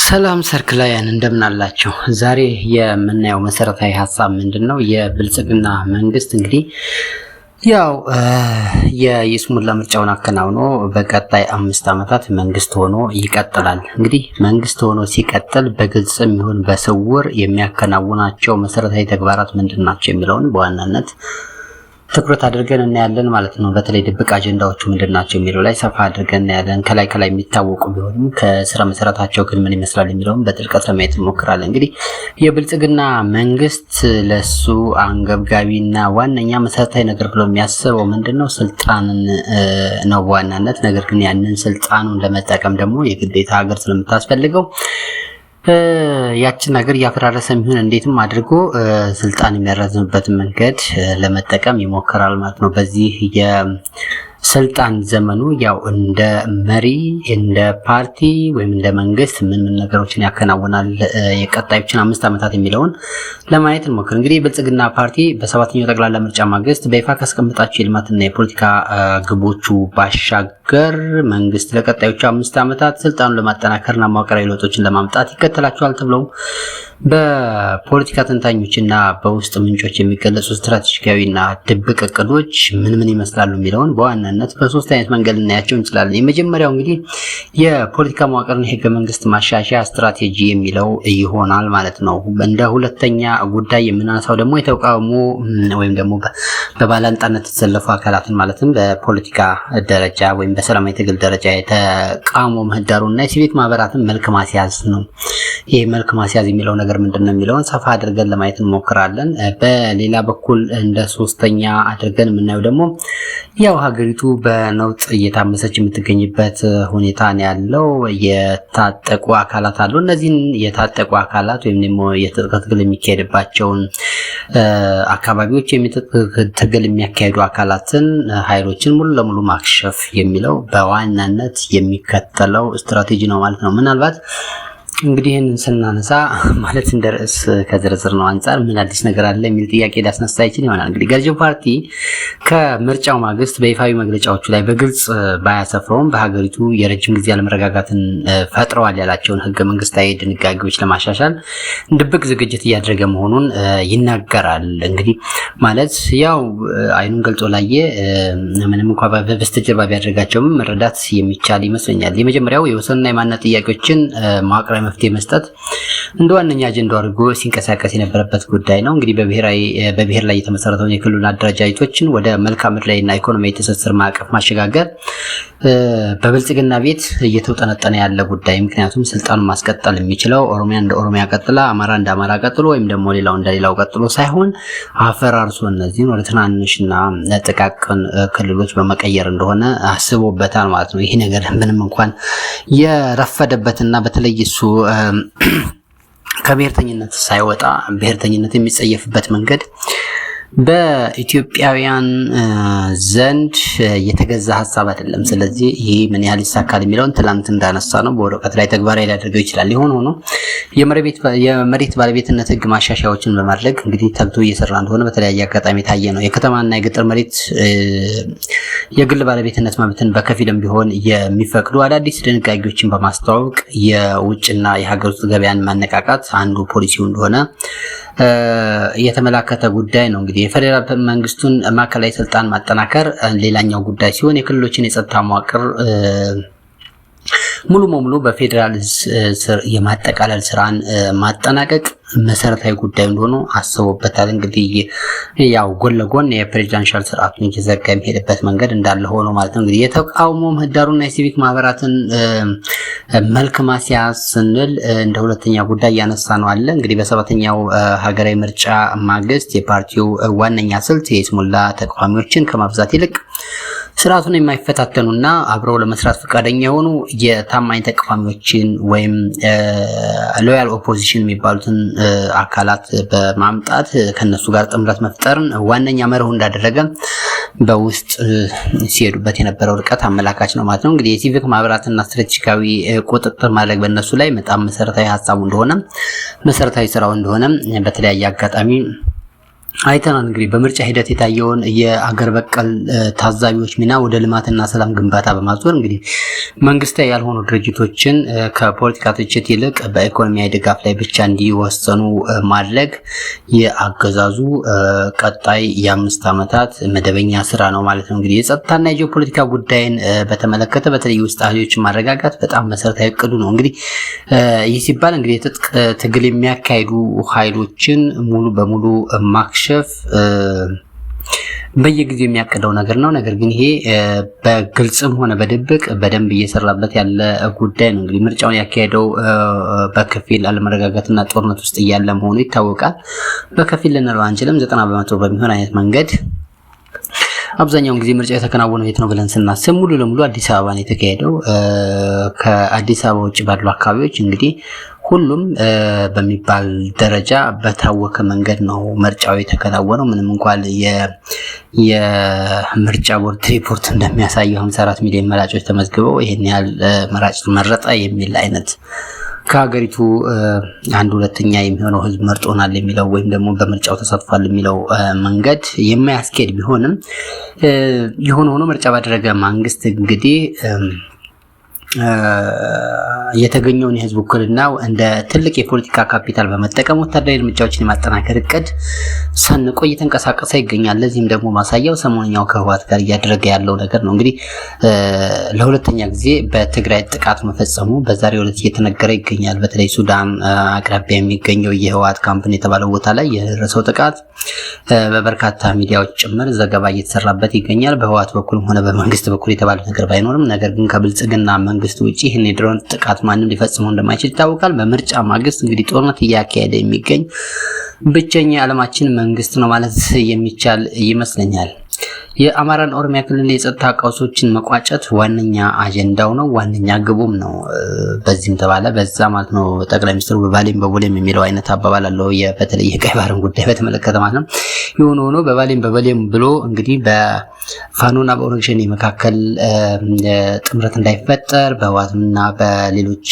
ሰላም ሰርክላውያን እንደምን አላችሁ? ዛሬ የምናየው መሰረታዊ ሀሳብ ምንድነው? የብልጽግና መንግስት እንግዲህ የይስሙላ ምርጫውን አከናውኖ በቀጣይ 5 ዓመታት መንግስት ሆኖ ይቀጥላል። እንግዲህ መንግስት ሆኖ ሲቀጥል በግልጽም ይሁን በስውር የሚያከናውናቸው መሰረታዊ ተግባራት ምንድናቸው የሚለውን በዋናነት ትኩረት አድርገን እናያለን ማለት ነው። በተለይ ድብቅ አጀንዳዎቹ ምንድናቸው የሚለው ላይ ሰፋ አድርገን እናያለን። ከላይ የሚታወቁ ቢሆንም ከስራ መሰረታቸው ግን ምን ይመስላል የሚለውን በጥልቀት ለማየት እንሞክራለን። እንግዲህ የብልጽግና መንግስት ለሱ አንገብጋቢና ዋነኛ መሰረታዊ ነገር ብሎ የሚያስበው ምንድነው? ስልጣንን ነው በዋናነት። ነገር ግን ያንን ስልጣኑን ለመጠቀም ደግሞ የግዴታ ሀገር ስለምታስፈልገው ያችን ነገር ያፈራረሰ የሚሆን እንዴትም አድርጎ ስልጣን የሚያራዝምበትን መንገድ ለመጠቀም ይሞክራል ማለት ነው። በዚህ የስልጣን ዘመኑ እንደ መሪ እንደ ፓርቲ ወይም እንደ መንግስት ምን ነገሮችን ያከናውናል የቀጣዮችን 5 ዓመታት የሚለውን ለማየት እንሞክር። እንግዲህ የብልጽግና ፓርቲ በሰባተኛው ጠቅላላ ምርጫ ማግስት በይፋ ካስቀመጣቸው የልማትና የፖለቲካ ግቦቹ ባሻገር መንግስት ለቀጣዮቹ 5 ዓመታት ስልጣኑን ለማጠናከርና መዋቅራዊ ለውጦችን ለማምጣት ይከተላቸዋል ተብለው በፖለቲካ ተንታኞችና በውስጥ ምንጮች የሚገለጹ ስትራቴጂካዊና ድብቅ እቅዶች ምን ይመስላሉ የሚለውን በዋናነት በሶስት አይነት መንገድ ልናያቸው እንችላለን። የመጀመሪያው እንግዲህ የፖለቲካ መዋቅርና የህገ መንግስት ማሻሻያ ስትራቴጂ የሚለው ይሆናል ማለት ነው። እንደ ሁለተኛ ጉዳይ የምናነሳው ደግሞ የተቃውሞ ወይም ደግሞ በባላንጣነት የተሰለፉ አካላትን ማለትም በፖለቲካ ደረጃ ወይም በሰላማዊ ትግል ደረጃ የተቃውሞ ምህዳሩና የሲቪክ ማህበራትን መልክ ማስያዝ ነው። ይሄ መልክ ማስያዝ የሚለው ነገር ምንድነው የሚለውን ሰፋ አድርገን ለማየት እንሞክራለን። በሌላ በኩል እንደ ሶስተኛ አድርገን የምናየው ደግሞ ሀገሪቱ በነውጥ እየታመሰች የምትገኝበት ሁኔታ ነው ያለው። የታጠቁ አካላት አሉ። እነዚህን የታጠቁ አካላት ወይም ደግሞ የትጥቅ ትግል የሚካሄድባቸውን አካባቢዎች ትግል የሚያካሄዱ አካላትን ኃይሎችን ሙሉ ለሙሉ ማክሸፍ የሚለው በዋናነት የሚከተለው ስትራቴጂ ነው ማለት ነው። ምናልባት እንግዲህ ይህንን ስናነሳ ማለት እንደ ርዕስ ከዝርዝር ነው አንጻር ምን አዲስ ነገር አለ የሚል ጥያቄ ሊያስነሳ ይችል ይሆናል። እንግዲህ ገዢው ፓርቲ ከምርጫው ማግስት በይፋዊ መግለጫዎቹ ላይ በግልጽ ባያሰፍረውም በሀገሪቱ የረጅም ጊዜ አለመረጋጋትን ፈጥረዋል ያላቸውን ህገ መንግስታዊ ድንጋጌዎች ለማሻሻል ድብቅ ዝግጅት እያደረገ መሆኑን ይናገራል። እንግዲህ ማለት አይኑን ገልጾ ላየ ምንም እንኳን በስተጀርባ ቢያደርጋቸውም መረዳት የሚቻል ይመስለኛል። የመጀመሪያው የወሰንና የማንነት ጥያቄዎችን ማቅረብ መፍትሄ መስጠት እንደ ዋነኛ አጀንዳው አድርጎ ሲንቀሳቀስ የነበረበት ጉዳይ ነው። እንግዲህ በብሔር ላይ የተመሰረተውን የክልሉን አደረጃጀቶችን ወደ መልክዓ ምድራዊና ኢኮኖሚያዊ ትስስር ማዕቀፍ ማሸጋገር በብልጽግና ቤት እየተውጠነጠነ ያለ ጉዳይ። ምክንያቱም ስልጣኑን ማስቀጠል የሚችለው ኦሮሚያ እንደ ኦሮሚያ ቀጥላ፣ አማራ እንደ አማራ ቀጥሎ ወይም ደግሞ ሌላው እንደ ሌላው ቀጥሎ ሳይሆን አፈራርሶ እነዚህን ወደ ትናንሽና ጥቃቅን ክልሎች በመቀየር እንደሆነ አስቦበታል ማለት ነው። ይሄ ነገር ምንም እንኳን የረፈደበትና በተለይ እሱ ከብሔርተኝነት ሳይወጣ ብሔርተኝነት የሚጸየፍበት መንገድ በኢትዮጵያውያን ዘንድ የተገዛ ሀሳብ አይደለም። ስለዚህ ይህ ምን ያህል ይሳካል የሚለውን ትላንት እንዳነሳ ነው በወረቀት ላይ ተግባራዊ ሊያደርገው ይችላል። ሆኖ የመሬት ባለቤትነት ህግ ማሻሻያዎችን በማድረግ እንግዲህ ተግቶ እየሰራ እንደሆነ በተለያየ አጋጣሚ ታየ ነው። የከተማና የገጠር መሬት የግል ባለቤትነት መብትን በከፊልም ቢሆን የሚፈቅዱ አዳዲስ ድንጋጌዎችን በማስተዋወቅ የውጭና የሀገር ውስጥ ገበያን ማነቃቃት አንዱ ፖሊሲው እንደሆነ የተመላከተ ጉዳይ ነው። እንግዲህ የፌደራል መንግስቱን ማዕከላዊ ስልጣን ማጠናከር ሌላኛው ጉዳይ ሲሆን የክልሎችን የጸጥታ መዋቅር ሙሉ በሙሉ በፌደራል ስር የማጠቃለል ስራን ማጠናቀቅ መሰረታዊ ጉዳይ እንደሆነ አስቦበታል። እንግዲህ ጎን ለጎን የፕሬዚዳንሻል ስርዓቱን እየዘጋ የሚሄድበት መንገድ እንዳለ ሆኖ ማለት ነው። እንግዲህ የተቃውሞ ምህዳሩና የሲቪክ ማህበራትን መልክ ማስያዝ ስንል እንደ ሁለተኛ ጉዳይ ያነሳ ነው አለ። እንግዲህ በሰባተኛው ሀገራዊ ምርጫ ማግስት የፓርቲው ዋነኛ ስልት የይስሙላ ተቃዋሚዎችን ከማብዛት ይልቅ ስርዓቱን የማይፈታተኑና አብረው ለመስራት ፈቃደኛ የሆኑ የታማኝ ተቃዋሚዎችን ወይም ሎያል ኦፖዚሽን የሚባሉትን አካላት በማምጣት ከነሱ ጋር ጥምረት መፍጠርን ዋነኛ መርሁ እንዳደረገ በውስጥ ሲሄዱበት የነበረው ርቀት አመላካች ነው ማለት ነው። እንግዲህ የሲቪክ ማህበራትና ስትራቴጂካዊ ቁጥጥር ማድረግ በእነሱ ላይ በጣም መሰረታዊ ሀሳቡ እንደሆነ መሰረታዊ ስራው እንደሆነ በተለያየ አጋጣሚ አይተናል። እንግዲህ በምርጫ ሂደት የታየውን የአገር በቀል ታዛቢዎች ሚና ወደ ልማትና ሰላም ግንባታ በማዞር እንግዲህ መንግስታዊ ያልሆኑ ድርጅቶችን ከፖለቲካ ትችት ይልቅ በኢኮኖሚያዊ ድጋፍ ላይ ብቻ እንዲወሰኑ ማድረግ የአገዛዙ ቀጣይ የ5 ዓመታት መደበኛ ስራ ነው ማለት ነው። እንግዲህ የጸጥታና የጂኦፖለቲካ ጉዳይን በተመለከተ በተለይ ውስጥ ኃይሎችን ማረጋጋት በጣም መሰረታዊ እቅዱ ነው። እንግዲህ ይህ ሲባል እንግዲህ የትጥቅ ትግል የሚያካሂዱ ኃይሎችን ሙሉ በሙሉ ማክሸፍ በየጊዜው የሚያቀደው ነገር ነው። ነገር ግን ይሄ በግልጽም ሆነ በድብቅ በደንብ እየሰራበት ያለ ጉዳይ ነው። እንግዲህ ምርጫውን ያካሄደው በከፊል አለመረጋጋትና ጦርነት ውስጥ እያለ መሆኑ ይታወቃል። በከፊል ልንለው አንችልም፣ 90% በሚሆን አይነት መንገድ አብዛኛውን ጊዜ ምርጫ የተከናወነው የት ነው ብለን ስናስብ ሙሉ ለሙሉ አዲስ አበባ ነው የተካሄደው። ከአዲስ አበባ ውጭ ባሉ አካባቢዎች እንግዲህ ሁሉም በሚባል ደረጃ በታወከ መንገድ ነው ምርጫው የተከናወነው። ምንም እንኳን የምርጫ ቦርድ ሪፖርት እንደሚያሳየው 54 ሚሊዮን መራጮች ተመዝግበው ይሄን ያህል መራጭ መረጠ የሚል አይነት ከሀገሪቱ 1/2 የሚሆነው ህዝብ መርጦናል የሚለው ወይም ደግሞ በምርጫው ተሳትፏል የሚለው መንገድ የማያስኬድ ቢሆንም የሆነ ሆኖ ምርጫ ባደረገ መንግስት እንግዲህ የተገኘውን የህዝብ ውክልና እንደ ትልቅ የፖለቲካ ካፒታል በመጠቀም ወታደራዊ እርምጃዎችን የማጠናከር እቅድ ሰንቆ እየተንቀሳቀሰ ይገኛል። ለዚህም ደግሞ ማሳያው ሰሞንኛው ከህወሓት ጋር እያደረገ ያለው ነገር ነው። እንግዲህ ለሁለተኛ ጊዜ በትግራይ ጥቃት መፈጸሙ በዛሬው ዕለት እየተነገረ ይገኛል። በተለይ ሱዳን አቅራቢያ የሚገኘው የህወሓት ካምፕን የተባለው ቦታ ላይ የደረሰው ጥቃት በበርካታ ሚዲያዎች ጭምር ዘገባ እየተሰራበት ይገኛል። በህወሓት በኩልም ሆነ በመንግስት በኩል የተባለ ነገር ባይኖርም ነገር ግን ከብልጽግና መንግስት ውጪ ይህን የድሮን ጥቃት ማንም ሊፈጽመው እንደማይችል ይታወቃል። በምርጫ ማግስት እንግዲህ ጦርነት እያካሄደ የሚገኝ ብቸኛ የዓለማችን መንግስት ነው ማለት የሚቻል ይመስለኛል። የአማራን ኦሮሚያ ክልል የጸጥታ ቀውሶችን መቋጨት ዋነኛ አጀንዳው ነው፣ ዋነኛ ግቡም ነው። በዚህም ተባለ በዛ ማለት ነው። ጠቅላይ ሚኒስትሩ በባሌም በቦሌም የሚለው አይነት አባባል አለው። በተለይ የቀይ ባህርን ጉዳይ በተመለከተ ማለት ነው። የሆነ ሆኖ በባሌም በቦሌም ብሎ እንግዲህ በፋኖና በኦነግ ሸኔ መካከል ጥምረት እንዳይፈጠር፣ በህወሓትና በሌሎች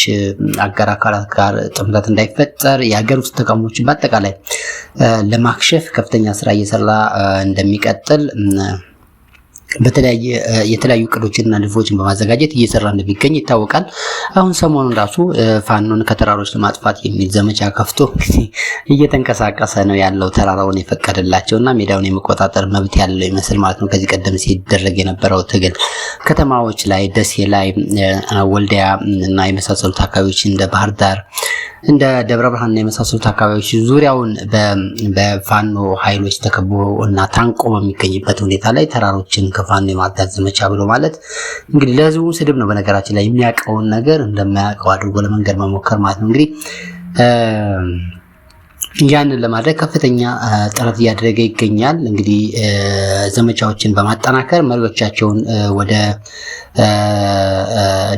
አጋር አካላት ጋር ጥምረት እንዳይፈጠር የሀገር ውስጥ ተቃውሞችን በአጠቃላይ ለማክሸፍ ከፍተኛ ስራ እየሰራ እንደሚቀጥል የተለያዩ እቅዶችንና ንድፎችን በማዘጋጀት እየሰራ እንደሚገኝ ይታወቃል። አሁን ሰሞኑን ራሱ ፋኖን ከተራሮች ለማጥፋት የሚል ዘመቻ ከፍቶ እየተንቀሳቀሰ ነው ያለው። ተራራውን የፈቀደላቸውና ሜዳውን የመቆጣጠር መብት ያለው ይመስል ማለት ነው። ከዚህ ቀደም ሲደረግ የነበረው ትግል ከተማዎች ላይ ደሴ ላይ፣ ወልዲያ እና የመሳሰሉት አካባቢዎች እንደ ባህር ዳር እንደ ደብረ ብርሃንና የመሳሰሉት አካባቢዎች ዙሪያውን በፋኖ ኃይሎች ተከቦ እና ታንቆ በሚገኝበት ሁኔታ ላይ ተራሮችን ከፋኖ የማጽዳት ዘመቻ ብሎ ማለት እንግዲህ ለህዝቡ ስድብ ነው። በነገራችን ላይ የሚያውቀውን ነገር እንደማያውቀው አድርጎ ለመንገድ መሞከር ማለት ነው። እንግዲህ ያንን ለማድረግ ከፍተኛ ጥረት እያደረገ ይገኛል። እንግዲህ ዘመቻዎችን በማጠናከር መሪዎቻቸውን ወደ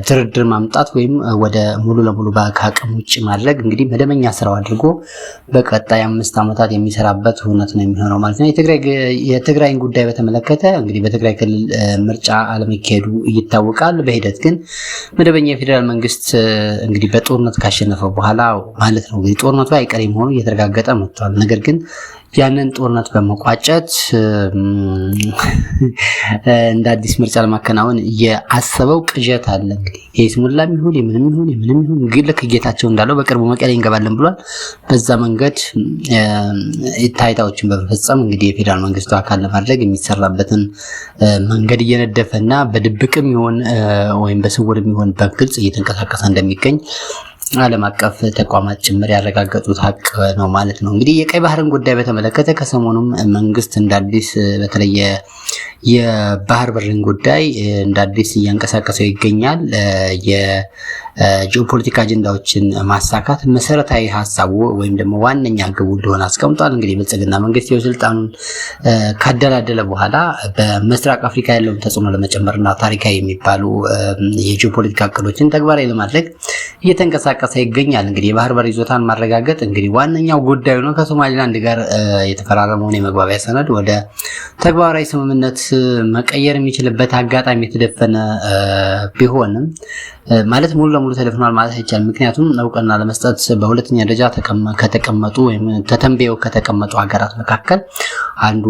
ድርድር ማምጣት ወይም ወደ ሙሉ ለሙሉ ከአቅም ውጭ ማድረግ እንግዲህ መደበኛ ስራው አድርጎ በቀጣይ 5 ዓመታት የሚሰራበት ሁነት ነው የሚሆነው ማለት ነው። የትግራይን ጉዳይ በተመለከተ እንግዲህ በትግራይ ክልል ምርጫ አለመካሄዱ ይታወቃል። በሂደት ግን መደበኛ የፌዴራል መንግስት እንግዲህ በጦርነት ካሸነፈ በኋላ ማለት ነው እንግዲህ ጦርነቱ አይቀሬ መሆኑ እየተረጋገጠ መጥቷል። ነገር ግን ያንን ጦርነት በመቋጨት እንደ አዲስ ምርጫ ለማከናወን የአሰበው ቅዠት አለ። እንግዲህ የስሙላም ይሁን የምንም ይሁን ግን ልክ ጌታቸው እንዳለው በቅርቡ መቀሌ እንገባለን ብሏል። በዛ መንገድ ታይታዎችን በመፈጸም እንግዲህ የፌዴራል መንግስቱ አካል ለማድረግ የሚሰራበትን መንገድ እየነደፈና በድብቅም ይሁን ወይም በስውርም ይሁን በግልጽ እየተንቀሳቀሰ እንደሚገኝ ዓለም አቀፍ ተቋማት ጭምር ያረጋገጡት ሀቅ ነው ማለት ነው። እንግዲህ የቀይ ባህርን ጉዳይ በተመለከተ ከሰሞኑም መንግስት እንዳዲስ በተለየ የባህር በርን ጉዳይ እንዳዲስ እያንቀሳቀሰው ይገኛል። የጂኦፖለቲካ አጀንዳዎችን ማሳካት መሰረታዊ ሀሳቡ ወይም ደግሞ ዋነኛ ግቡ እንደሆነ አስቀምጧል። እንግዲህ ብልጽግና መንግስት የስልጣኑን ካደላደለ በኋላ በምስራቅ አፍሪካ ያለውን ተጽዕኖ ለመጨመርና ታሪካዊ የሚባሉ የጂኦፖለቲካ እቅዶችን ተግባራዊ ለማድረግ እየተንቀሳቀሰ ይገኛል። እንግዲህ የባህር በር ይዞታን ማረጋገጥ እንግዲህ ዋነኛው ጉዳዩ ነው። ከሶማሊላንድ ጋር የተፈራረመውን የመግባቢያ ሰነድ ወደ ተግባራዊ ስምምነት መቀየር የሚችልበት አጋጣሚ የተደፈነ ቢሆንም ማለት ሙሉ ለሙሉ ተደፍኗል ማለት አይቻልም። ምክንያቱም እውቅና ለመስጠት በሁለተኛ ደረጃ ከተቀመጡ ወይም ተተንበየው ከተቀመጡ ሀገራት መካከል አንዱ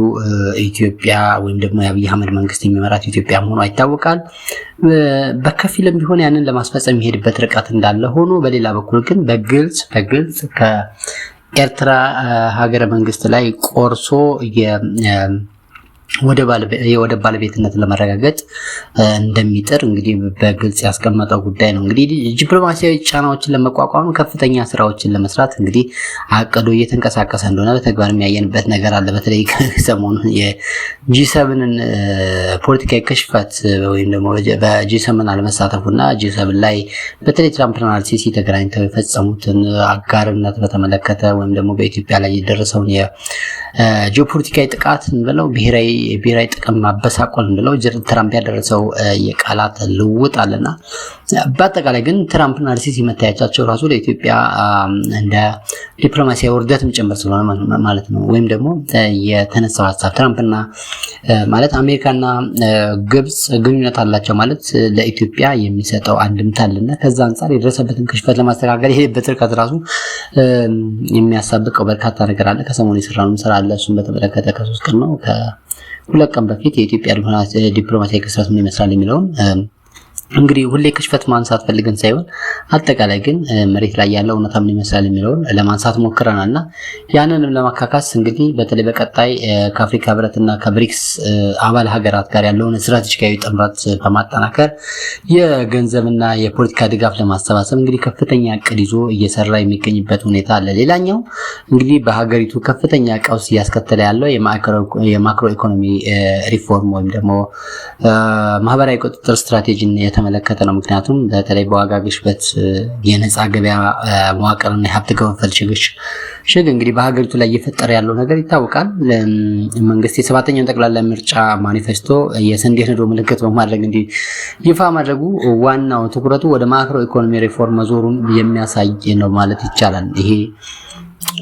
ኢትዮጵያ ወይም ደግሞ የአብይ አህመድ መንግስት የሚመራት ኢትዮጵያ መሆኗ ይታወቃል። በከፊልም ቢሆን ያንን ለማስፈጸም የሚሄድበት ርቀት እንዳለ ሆኖ በሌላ በኩል ግን በግልጽ ከኤርትራ ሀገረ መንግስት ላይ ቆርሶ የወደብ ባለቤትነትን ለማረጋገጥ እንደሚጥር እንግዲህ በግልጽ ያስቀመጠው ጉዳይ ነው። እንግዲህ ዲፕሎማሲያዊ ጫናዎችን ለመቋቋም ከፍተኛ ስራዎችን ለመስራት እንግዲህ አቅዶ እየተንቀሳቀሰ እንደሆነ በተግባር የሚያየንበት ነገር አለ። በተለይ ሰሞኑን የጂ7ን ፖለቲካዊ ክሽፈት ወይም ደግሞ በጂ7 አለመሳተፉና ጂ7 ላይ በተለይ ትራምፕና አልሲሲ ተገናኝተው የፈጸሙትን አጋርነት በተመለከተ ወይም ደግሞ በኢትዮጵያ ላይ የደረሰውን የጂኦፖለቲካዊ ጥቃት ብለው ብሔራዊ ጥቅም ማበሳቆል ብለው ትራምፕ ያደረሰው የቃላት ልውውጥ አለና በአጠቃላይ ግን ትራምፕና አልሲሲ መታያቻቸው ራሱ ለኢትዮጵያ እንደ ዲፕሎማሲያዊ ውርደትም ጭምር ስለሆነ ማለት ነው። ወይም ደግሞ የተነሳው ሀሳብ ትራምፕና ማለት አሜሪካና ግብጽ ግንኙነት አላቸው ማለት ለኢትዮጵያ የሚሰጠው አንድምታ አለና ከዛ አንጻር የደረሰበትን ክሽፈት ለማስተካከል የሄደበት ርቀት ራሱ የሚያሳብቀው በርካታ ነገር አለ። ከሰሞኑ የሰራነው ስራ አለ። እሱን በተመለከተ ከ3 ቀን ነው ከ2 ቀን በፊት የኢትዮጵያ ዲፕሎማሲያዊ ክስተት ምን ይመስላል የሚለውን እንግዲህ ሁሌ ክሽፈት ማንሳት ፈልገን ሳይሆን አጠቃላይ ግን መሬት ላይ ያለው እውነታ ምን ይመስላል የሚለውን ለማንሳት ሞክረናልና ያንንም ለማካካስ እንግዲህ በተለይ በቀጣይ ከአፍሪካ ህብረትና ከብሪክስ አባል ሀገራት ጋር ያለውን ስትራቴጂካዊ ጥምረት በማጠናከር የገንዘብና የፖለቲካ ድጋፍ ለማሰባሰብ እንግዲህ ከፍተኛ እቅድ ይዞ እየሰራ የሚገኝበት ሁኔታ አለ። ሌላኛው እንግዲህ በሀገሪቱ ከፍተኛ ቀውስ እያስከተለ ያለው የማክሮ ኢኮኖሚ ሪፎርም ወይም ደግሞ ማህበራዊ ቁጥጥር ስትራቴጂን የተመለከተ ነው። ምክንያቱም በተለይ በዋጋ ግሽበት የነፃ ገበያ መዋቅርና የሀብት ክፍፍል ሽግ እንግዲህ በሀገሪቱ ላይ እየፈጠረ ያለው ነገር ይታወቃል። መንግስት የ7ኛውን ጠቅላላ ምርጫ ማኒፌስቶ የስንዴ ነዶ ምልክት በማድረግ እንዲህ ይፋ ማድረጉ ዋናው ትኩረቱ ወደ ማክሮ ኢኮኖሚ ሪፎርም መዞሩን የሚያሳይ ነው ማለት ይቻላል። ይሄ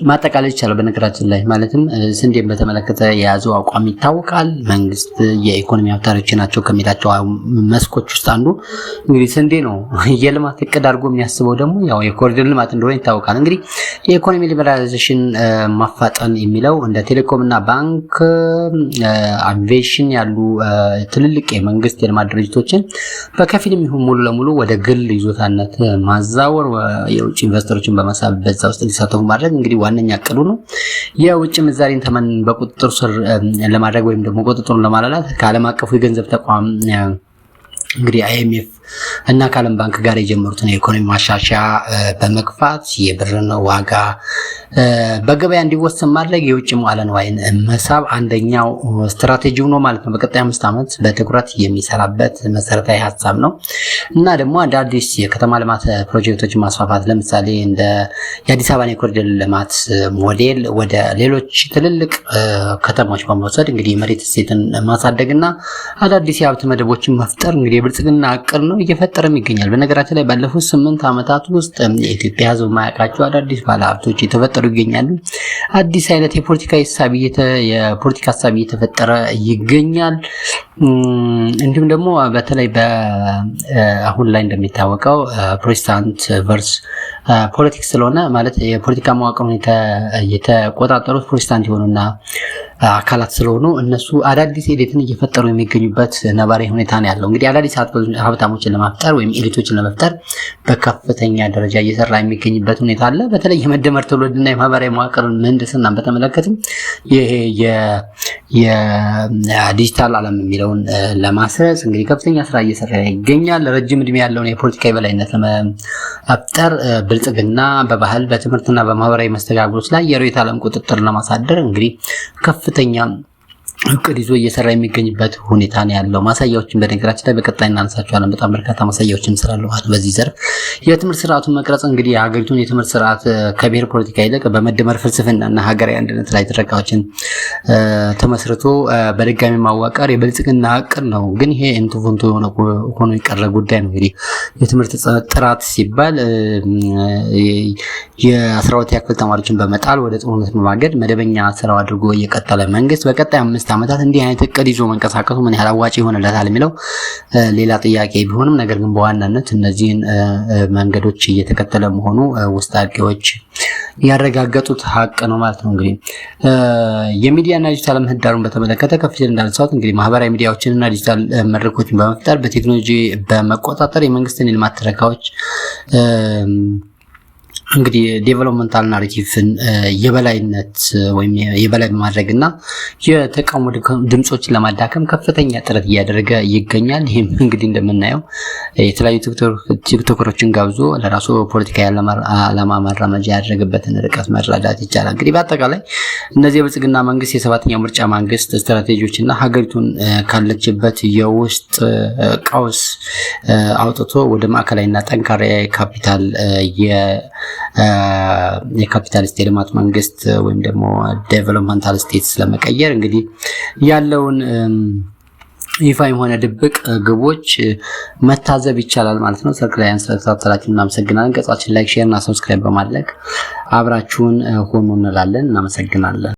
ማጠቃለል ይቻላል። በነገራችን ላይ ማለትም ስንዴን በተመለከተ የያዘው አቋም ይታወቃል። መንግስት የኢኮኖሚ አውታሮች ናቸው ከሚላቸው መስኮች ውስጥ አንዱ እንግዲህ ስንዴ ነው። የልማት እቅድ አድርጎ የሚያስበው ደግሞ ያው የኮሪደር ልማት እንደሆነ ይታወቃል። እንግዲህ የኢኮኖሚ ሊበራላይዜሽን ማፋጠን የሚለው እንደ ቴሌኮምና ባንክ፣ አቪዬሽን ያሉ ትልልቅ የመንግስት የልማት ድርጅቶችን በከፊልም ይሁን ሙሉ ለሙሉ ወደ ግል ይዞታነት ማዛወር፣ የውጭ ኢንቨስተሮችን በመሳብ በዛ ውስጥ እንዲሳተፉ ማድረግ እንግዲህ ዋነኛ እቅዱ ነው። የውጭ ምንዛሪን ተመን በቁጥጥር ስር ለማድረግ ወይም ደግሞ ቁጥጥሩን ለማላላት ከዓለም አቀፉ የገንዘብ ተቋም እንግዲህ አይኤምኤፍ እና ከዓለም ባንክ ጋር የጀመሩትን የኢኮኖሚ ማሻሻያ በመግፋት የብርን ዋጋ በገበያ እንዲወሰን ማድረግ የውጭ መዋዕለ ንዋይን መሳብ አንደኛው ስትራቴጂው ነው ማለት ነው። በቀጣይ 5 ዓመት በትኩረት የሚሰራበት መሰረታዊ ሀሳብ ነው እና ደግሞ አዳዲስ የከተማ ልማት ፕሮጀክቶችን ማስፋፋት ለምሳሌ እንደ የአዲስ አበባ የኮሪደር ልማት ሞዴል ወደ ሌሎች ትልልቅ ከተሞች በመውሰድ እንግዲህ የመሬት እሴትን ማሳደግና አዳዲስ የሀብት መደቦችን መፍጠር እንግዲህ የብልጽግና እቅድ ነው እየፈጠረም ይገኛል። በነገራችን ላይ ባለፉት 8 ዓመታት ውስጥ የኢትዮጵያ ሕዝብ ማያውቃቸው አዳዲስ ባለሀብቶች የተፈጠሩ ይገኛሉ። አዲስ አይነት የፖለቲካ ሀሳብ እየተፈጠረ ይገኛል። እንዲሁም ደግሞ በተለይ አሁን ላይ እንደሚታወቀው ፕሮቴስታንት ቨርስ ፖለቲክስ ስለሆነ ማለት የፖለቲካ መዋቅሩን የተቆጣጠሩት ፕሮቴስታንት የሆኑና አካላት ስለሆኑ እነሱ አዳዲስ ኤሊትን እየፈጠሩ የሚገኙበት ነባራዊ ሁኔታ ነው ያለው። እንግዲህ አዳዲስ ሀብታሞችን ለማፍጠር ወይም ኤሊቶችን ለመፍጠር በከፍተኛ ደረጃ እየሰራ የሚገኝበት ሁኔታ አለ። በተለይ የመደመር ትውልድና የማህበራዊ መዋቅርን ምህንድስናን በተመለከተም ይሄ የዲጂታል ዓለም የሚለውን ለማስረጽ እንግዲህ ከፍተኛ ስራ እየሰራ ይገኛል። ረጅም እድሜ ያለውን የፖለቲካ የበላይነት ለመፍጠር ብልጽግና በባህል በትምህርትና በማህበራዊ መስተጋብሮች ላይ የርዕዮተ ዓለም ቁጥጥር ለማሳደር እንግዲህ ከፍተኛ እቅድ ይዞ እየሰራ የሚገኝበት ሁኔታ ነው ያለው። ማሳያዎችን በነገራችን ላይ በቀጣይ እናነሳቸዋለን። በጣም በርካታ ማሳያዎችን ስላሉ በዚህ ዘርፍ የትምህርት ስርዓቱን መቅረጽ እንግዲህ የሀገሪቱን የትምህርት ስርዓት ከብሔር ፖለቲካ ይልቅ በመደመር ፍልስፍናና ሀገራዊ አንድነት ላይ ተረካዎችን ተመስርቶ በድጋሚ ማዋቀር የብልጽግና እቅድ ነው። ግን ይሄ እንቱፉንቱ ሆኖ የቀረ ጉዳይ ነው። እንግዲህ የትምህርት ጥራት ሲባል የ12ኛ ክፍል ተማሪዎችን በመጣል ወደ ጦርነት በማገድ መደበኛ ስራው አድርጎ እየቀጠለ መንግስት በቀጣይ 5 ዓመታት እንዲህ አይነት እቅድ ይዞ መንቀሳቀሱ ምን ያህል አዋጭ ይሆንለታል የሚለው ሌላ ጥያቄ ቢሆንም ነገር ግን በዋናነት እነዚህን መንገዶች እየተከተለ መሆኑ ውስጥ አዋቂዎች ያረጋገጡት ሀቅ ነው ማለት ነው። እንግዲህ የሚዲያና ዲጂታል ምህዳሩን በተመለከተ ከፊል እንዳልሳውት እንግዲህ ማህበራዊ ሚዲያዎችንና ዲጂታል መድረኮችን በመፍጠር በቴክኖሎጂ በመቆጣጠር የመንግስትን የልማት ትረካዎች እንግዲህ ዴቨሎፕመንታል ናሬቲቭን የበላይነት ወይም የበላይ በማድረግና የተቃውሞ ድምጾችን ለማዳከም ከፍተኛ ጥረት እያደረገ ይገኛል። ይህም እንግዲህ እንደምናየው የተለያዩ ቲክቶከሮችን ጋብዞ ለራሱ ፖለቲካዊ ዓላማ ማራመጃ ያደረገበትን ርቀት መረዳት ይቻላል። እንግዲህ በአጠቃላይ እነዚህ የብልጽግና መንግስት የ7ኛው ምርጫ መንግስት ስትራቴጂዎችና ሀገሪቱን ካለችበት የውስጥ ቀውስ አውጥቶ ወደ ማዕከላዊና ጠንካራ የካፒታሊስት የልማት መንግስት ወይም ደግሞ ዴቨሎፕመንታል ስቴትስ ለመቀየር እንግዲህ ያለውን ይፋም ሆነ ድብቅ ግቦች መታዘብ ይቻላል ማለት ነው። ሰርክላያን ስለተከታተላችሁ እናመሰግናለን። ገጻችን ላይክ፣ ሼር እና ሰብስክራይብ በማድረግ አብራችሁን ሆኑ እንላለን። እናመሰግናለን።